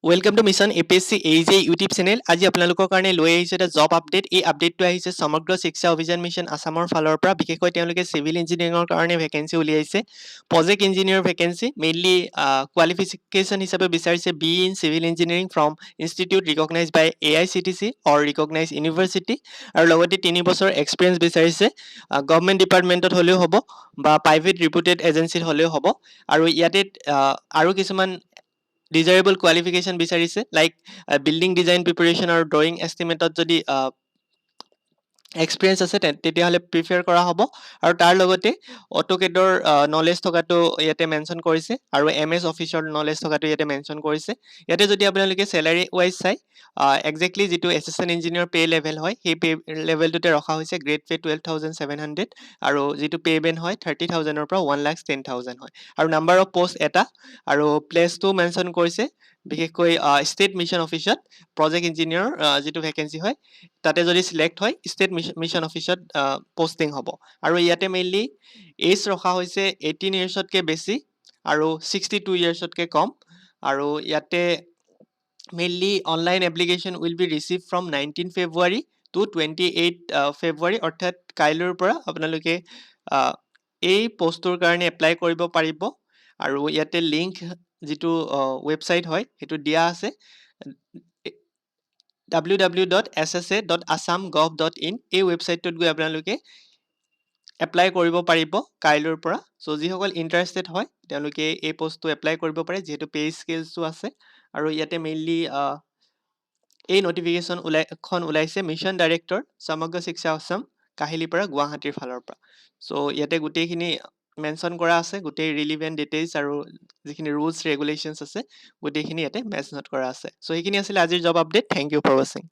Welcome to mission APS-C H YouTube channel. আজি আপোনালোকৰ কাৰণে লৈ আহিছে এটা জব আপডেট। এই আপডেটটো আহিছে সমগ্ৰ শিক্ষা অভিযান মিছন আসামৰ ফালৰ পৰা। বিশেষকৈ তেওঁলোকে চিভিল ইঞ্জিনিয়াৰিঙৰ কাৰণে ভেকেঞ্চি উলিয়াইছে, project engineer vacancy. Mainly qualification হিচাপে বিচাৰিছে B in civil engineering from institute recognise by AICTC or recognise university, আৰু লগতে 3 বছৰ এক্সপিৰিয়েঞ্চ বিচাৰিছে। গভৰ্ণমেণ্ট ডিপাৰ্টমেণ্টত হ'লেও হ'ব বা প্ৰাইভেট ৰিপুটেড এজেঞ্চিত হ'লেও হ'ব। আৰু ইয়াতে আৰু কিছুমান ডিজাইৰেবল কোৱালিফিকেশ্যন বিচাৰিছে, লাইক বিল্ডিং ডিজাইন প্ৰিপাৰেশ্যন আৰু ড্ৰয়িং এষ্টিমেটত যদি এক্সপিৰিয়েঞ্চ আছে তেতিয়াহ'লে প্ৰিফাৰ কৰা হ'ব। আৰু তাৰ লগতে অট'কেডৰ নলেজ থকাটো ইয়াতে মেনশ্যন কৰিছে, আৰু MS অফিচৰ নলেজ থকাটো ইয়াতে মেনশ্যন কৰিছে। ইয়াতে যদি আপোনালোকে চেলাৰী ৱাইজ চাই, একজেক্টলি যিটো এছিষ্টেণ্ট ইঞ্জিনিয়াৰ পে' লেভেল হয় সেই পে' লেভেলটোতে ৰখা হৈছে। গ্ৰেড পে' 12,700 আৰু যিটো পে' বেন হয় 30,000-ৰ পৰা 1,10,000 হয়। আৰু নাম্বাৰ অফ পষ্ট এটা, আৰু প্লেচটো মেনশ্যন কৰিছে বিশেষকৈ ষ্টেট মিছন অফিচত প্ৰজেক্ট ইঞ্জিনিয়াৰ যিটো ভেকেঞ্চি হয় তাতে যদি চিলেক্ট হয় ষ্টেট মিছন অফিচত পষ্টিং হ'ব। আৰু ইয়াতে মেইনলি এজ ৰখা হৈছে 18 ইয়াৰ্ছতকৈ বেছি আৰু 62 ইয়াৰ্ছতকৈ কম। আৰু ইয়াতে mainly online application will be receive from 19 February to 28 February, অৰ্থাৎ কাইলৈৰ পৰা আপোনালোকে এই পষ্টটোৰ কাৰণে এপ্লাই কৰিব পাৰিব। আৰু ইয়াতে লিংক যিটো ৱেবছাইট হয় সেইটো দিয়া আছে, www.ssa.assam.gov.in। এই ৱেবছাইটটোত গৈ আপোনালোকে এপ্লাই কৰিব পাৰিব কাইলৈৰ পৰা। চ' যিসকল ইণ্টাৰেষ্টেড হয় তেওঁলোকে এই পষ্টটো এপ্লাই কৰিব পাৰে, যিহেতু পে' স্কেলছো আছে। আৰু ইয়াতে মেইনলি এই নটিফিকেশ্যন ওলাইছে মিছন ডাইৰেক্টৰ সমগ্ৰ শিক্ষা আসাম, কাহিলীপাৰা, গুৱাহাটীৰ ফালৰ পৰা। চ' ইয়াতে গোটেইখিনি মেনশ্যন কৰা আছে, গোটেই ৰিলিভেণ্ট ডিটেইলছ আৰু যিখিনি ৰুলছ ৰেগুলেশ্যনছ আছে গোটেইখিনি ইয়াতে মেনশ্যন কৰা আছে। চ' সেইখিনি আছিলে আজিৰ job update. Thank you for ৱাচিং।